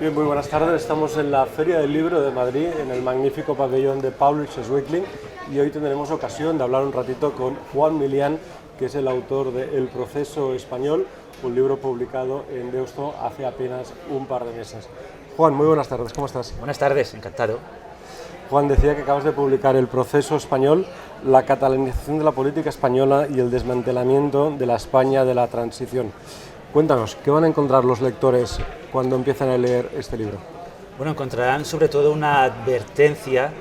Bien, muy buenas tardes. Estamos en la Feria del Libro de Madrid, en el magnífico pabellón de Publishers Weekly, y hoy tendremos ocasión de hablar un ratito con Juan Milián, que es el autor de El proceso español, un libro publicado en Deusto hace apenas un par de meses. Juan, muy buenas tardes, ¿cómo estás? Buenas tardes, encantado. Juan, decía que acabas de publicar El proceso español, la catalanización de la política española y el desmantelamiento de la España de la transición. Cuéntanos, ¿qué van a encontrar los lectores cuando empiezan a leer este libro? Bueno, encontrarán sobre todo una advertencia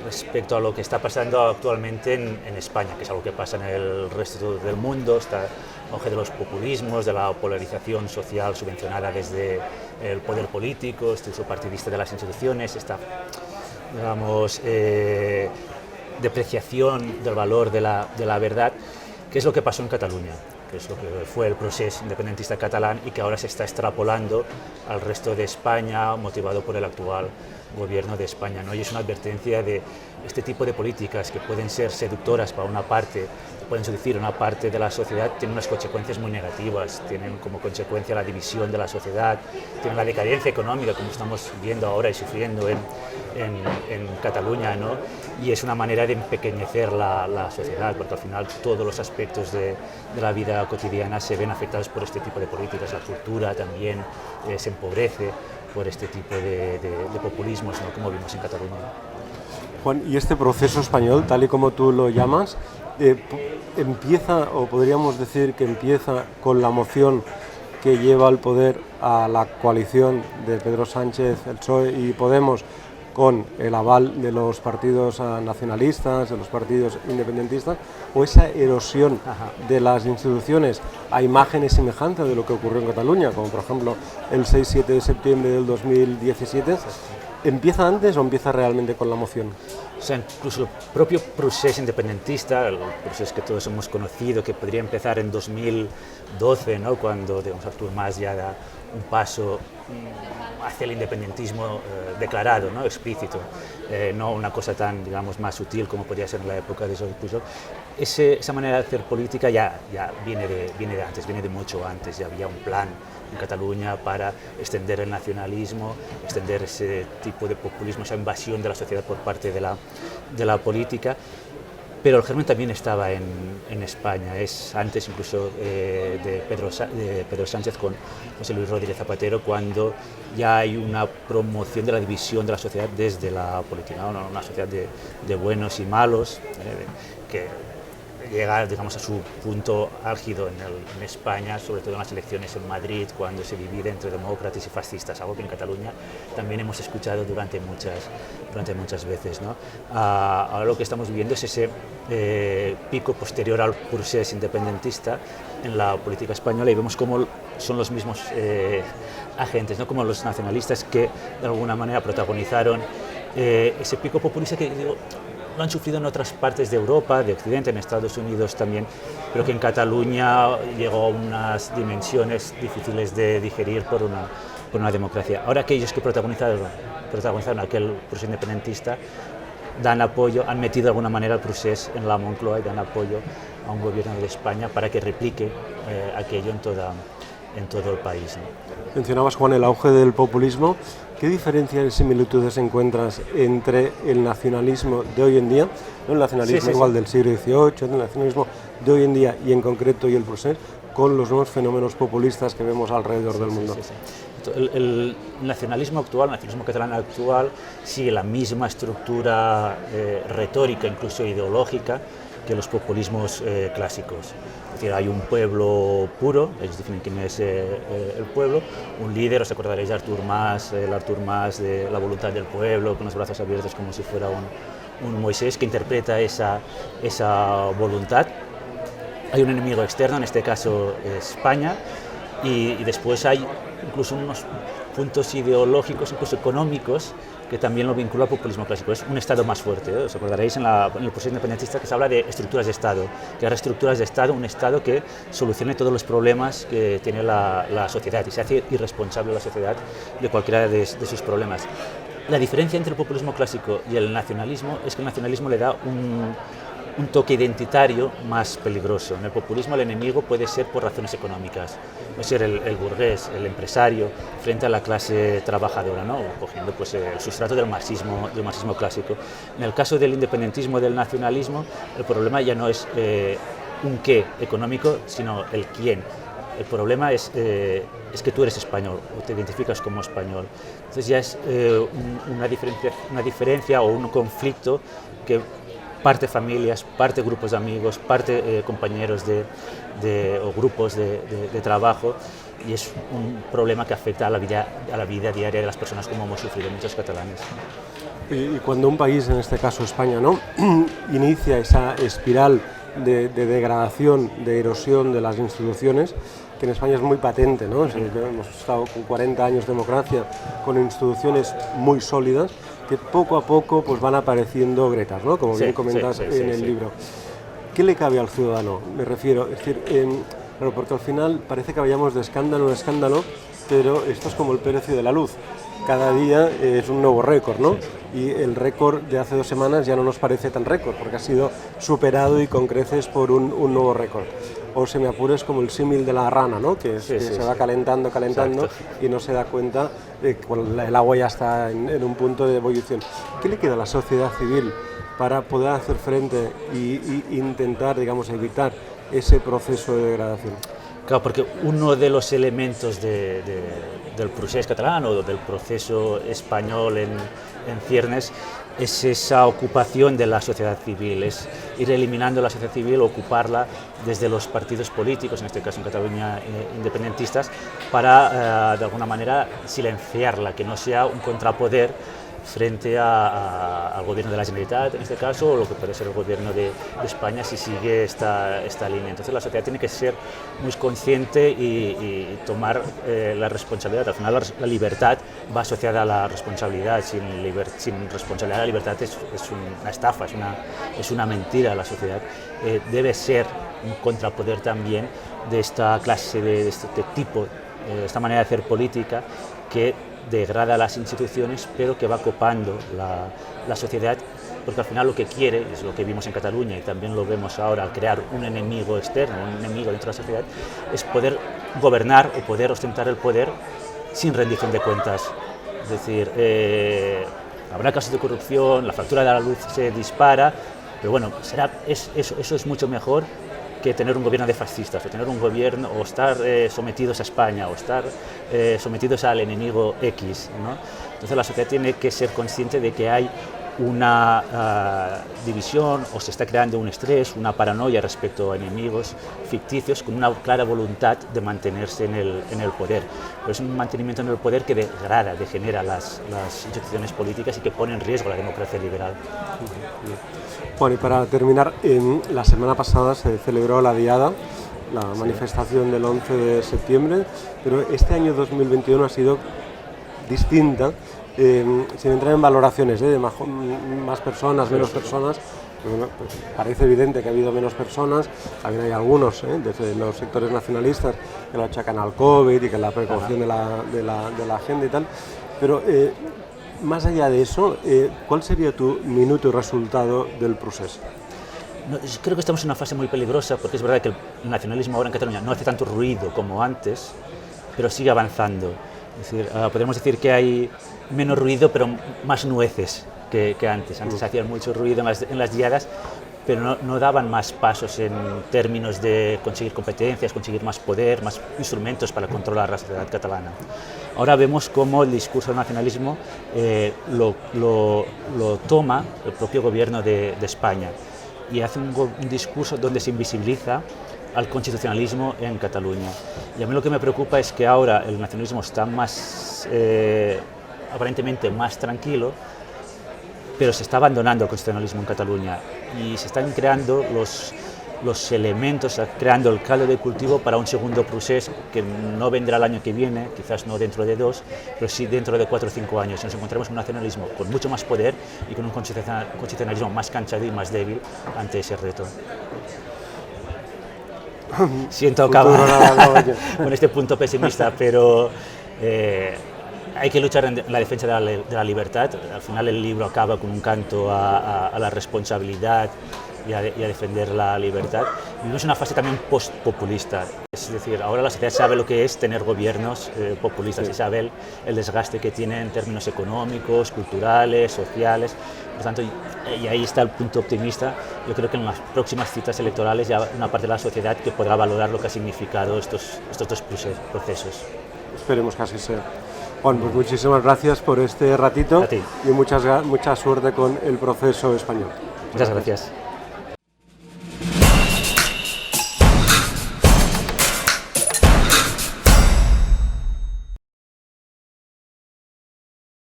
respecto a lo que está pasando actualmente en España, que es algo que pasa en el resto del mundo, está auge de los populismos, de la polarización social subvencionada desde el poder político, este uso partidista de las instituciones, esta, digamos, depreciación del valor de la verdad, que es lo que pasó en Cataluña, que es lo que fue el proceso independentista catalán y que ahora se está extrapolando al resto de España, motivado por el actual gobierno de España, ¿no? Y es una advertencia de este tipo de políticas que pueden ser seductoras para una parte, pueden seducir a una parte de la sociedad, tienen unas consecuencias muy negativas, tienen como consecuencia la división de la sociedad, tienen la decadencia económica, como estamos viendo ahora y sufriendo en Cataluña, ¿no? Y es una manera de empequeñecer la sociedad, porque al final todos los aspectos de la vida cotidiana se ven afectados por este tipo de políticas, la cultura también se empobrece por este tipo de populismos, ¿no? Como vimos en Cataluña. Juan, y este proceso español, tal y como tú lo llamas, empieza, o podríamos decir que empieza con la moción que lleva al poder a la coalición de Pedro Sánchez, el PSOE y Podemos, con el aval de los partidos nacionalistas, de los partidos independentistas, o esa erosión de las instituciones a imagen y semejanza de lo que ocurrió en Cataluña, como por ejemplo el 6-7 de septiembre del 2017, ¿empieza antes o empieza realmente con la moción? O sea, incluso el propio proceso independentista, el proceso que todos hemos conocido, que podría empezar en 2012, ¿no? Cuando, digamos, Artur Mas ya da un paso hacia el independentismo declarado, ¿no? Explícito, no una cosa tan, digamos, más sutil como podría ser en la época de Jordi Pujol. Esa manera de hacer política ya viene de antes, viene de mucho antes, ya había un plan en Cataluña para extender el nacionalismo, extender ese tipo de populismo, esa invasión de la sociedad por parte de la política, pero el germen también estaba en España, es antes incluso de Pedro Sánchez con José Luis Rodríguez Zapatero, cuando ya hay una promoción de la división de la sociedad desde la política, ¿no? Una sociedad de buenos y malos, que llega, digamos, a su punto álgido en España, sobre todo en las elecciones en Madrid, cuando se divide entre demócratas y fascistas, algo que en Cataluña también hemos escuchado durante muchas veces, ¿no? Ahora lo que estamos viviendo es ese pico posterior al proceso independentista en la política española, y vemos cómo son los mismos agentes, ¿no? Como los nacionalistas que de alguna manera protagonizaron ese pico populista que, digo, lo han sufrido en otras partes de Europa, de Occidente, en Estados Unidos también, pero que en Cataluña llegó a unas dimensiones difíciles de digerir por una democracia. Ahora aquellos que protagonizaron aquel proceso independentista dan apoyo, han metido de alguna manera el proceso en la Moncloa y dan apoyo a un gobierno de España para que replique aquello en todo el país, ¿no? Mencionabas, Juan, el auge del populismo. ¿Qué diferencias y similitudes encuentras entre el nacionalismo de hoy en día, no el nacionalismo igual del siglo XVIII, el nacionalismo de hoy en día y en concreto y el procés, con los nuevos fenómenos populistas que vemos alrededor del mundo? El nacionalismo actual, el nacionalismo catalán actual, sigue la misma estructura retórica, incluso ideológica, que los populismos clásicos. Es decir, hay un pueblo puro, ellos definen quién es el pueblo, un líder, os acordaréis de Artur Mas, el Artur Mas de la voluntad del pueblo, con los brazos abiertos como si fuera un Moisés, que interpreta esa voluntad. Hay un enemigo externo, en este caso España, y después hay incluso unos puntos ideológicos, incluso económicos, que también lo vincula al populismo clásico. Es un Estado más fuerte, ¿eh? Os acordaréis en el proceso independentista que se habla de estructuras de Estado, que ahora estructuras de Estado, un Estado que solucione todos los problemas que tiene la sociedad y se hace irresponsable la sociedad de cualquiera de sus problemas. La diferencia entre el populismo clásico y el nacionalismo es que el nacionalismo le da un toque identitario más peligroso. En el populismo el enemigo puede ser por razones económicas, puede ser el burgués, el empresario, frente a la clase trabajadora, ¿no? Cogiendo pues, el sustrato del marxismo clásico. En el caso del independentismo y del nacionalismo, el problema ya no es un qué económico, sino el quién. El problema es que tú eres español o te identificas como español. Entonces ya es una diferencia o un conflicto que parte familias, parte grupos de amigos, parte compañeros o grupos de trabajo, y es un problema que afecta a la vida diaria de las personas, como hemos sufrido muchos catalanes. Y cuando un país, en este caso España, ¿no?, inicia esa espiral de degradación, de erosión de las instituciones, que en España es muy patente, ¿no? Hemos estado con 40 años de democracia, con instituciones muy sólidas, que poco a poco pues, van apareciendo grietas, ¿no?, como bien comentas en el libro. ¿Qué le cabe al ciudadano? Me refiero, es decir, claro, porque al final parece que vayamos de escándalo en escándalo, pero esto es como el precio de la luz. Cada día es un nuevo récord, ¿no? Y el récord de hace 2 semanas ya no nos parece tan récord, porque ha sido superado y con creces por un nuevo récord. O se me apures como el símil de la rana, ¿no?, que se va calentando Exacto. y no se da cuenta de que el agua ya está en un punto de ebullición. ¿Qué le queda a la sociedad civil para poder hacer frente e intentar, digamos, evitar ese proceso de degradación? Claro, porque uno de los elementos del procés catalán o del proceso español en ciernes es esa ocupación de la sociedad civil, es ir eliminando la sociedad civil, ocuparla desde los partidos políticos, en este caso en Cataluña independentistas, para de alguna manera silenciarla, que no sea un contrapoder frente al gobierno de la Generalitat, en este caso, o lo que puede ser el gobierno de España si sigue esta línea. Entonces la sociedad tiene que ser muy consciente y tomar la responsabilidad. Al final la libertad va asociada a la responsabilidad. Sin responsabilidad la libertad es una estafa, es una mentira. La sociedad debe ser un contrapoder también de esta clase, de este tipo, esta manera de hacer política que degrada las instituciones, pero que va copando la sociedad, porque al final lo que quiere, es lo que vimos en Cataluña y también lo vemos ahora al crear un enemigo externo, un enemigo dentro de la sociedad, es poder gobernar o poder ostentar el poder sin rendición de cuentas. Es decir, habrá casos de corrupción, la factura de la luz se dispara, pero bueno, eso es mucho mejor que tener un gobierno de fascistas, o tener un gobierno, o estar sometidos a España, o estar sometidos al enemigo X, ¿no? Entonces la sociedad tiene que ser consciente de que hay una división, o se está creando un estrés, una paranoia respecto a enemigos ficticios, con una clara voluntad de mantenerse en el poder. Pero es un mantenimiento en el poder que degenera las instituciones políticas y que pone en riesgo la democracia liberal. Bueno, y para terminar, la semana pasada se celebró la Diada, la manifestación del 11 de septiembre, pero este año 2021 ha sido distinta, sin entrar en valoraciones de más personas, menos personas. Bueno, pues parece evidente que ha habido menos personas, también hay algunos desde los sectores nacionalistas que lo achacan al COVID y que la precaución de la agenda y tal, pero más allá de eso, ¿cuál sería tu minuto y resultado del proceso? No, creo que estamos en una fase muy peligrosa, porque es verdad que el nacionalismo ahora en Cataluña no hace tanto ruido como antes, pero sigue avanzando. Es decir, podemos decir que hay menos ruido, pero más nueces que antes. Antes hacían mucho ruido en las diadas, pero no daban más pasos en términos de conseguir competencias, conseguir más poder, más instrumentos para controlar la sociedad catalana. Ahora vemos cómo el discurso del nacionalismo lo toma el propio gobierno de España y hace un discurso donde se invisibiliza al constitucionalismo en Cataluña. Y a mí lo que me preocupa es que ahora el nacionalismo está aparentemente más tranquilo, pero se está abandonando el constitucionalismo en Cataluña y se están creando los elementos, creando el caldo de cultivo para un segundo proceso que no vendrá el año que viene, quizás no dentro de 2, pero sí dentro de 4 o 5 años. Nos encontraremos con un nacionalismo con mucho más poder y con un constitucionalismo más cansado y más débil ante ese reto. Siento acabar con este punto pesimista, pero hay que luchar en la defensa de la libertad. Al final el libro acaba con un canto a la responsabilidad y a defender la libertad. Vivimos una fase también post-populista, es decir, ahora la sociedad sabe lo que es tener gobiernos populistas, y sabe el desgaste que tiene en términos económicos, culturales, sociales. Por tanto, y ahí está el punto optimista. Yo creo que en las próximas citas electorales ya una parte de la sociedad que podrá valorar lo que ha significado estos dos procesos. Esperemos que así sea. Juan, pues muchísimas gracias por este ratito A ti. y mucha suerte con el proceso español. Muchas gracias.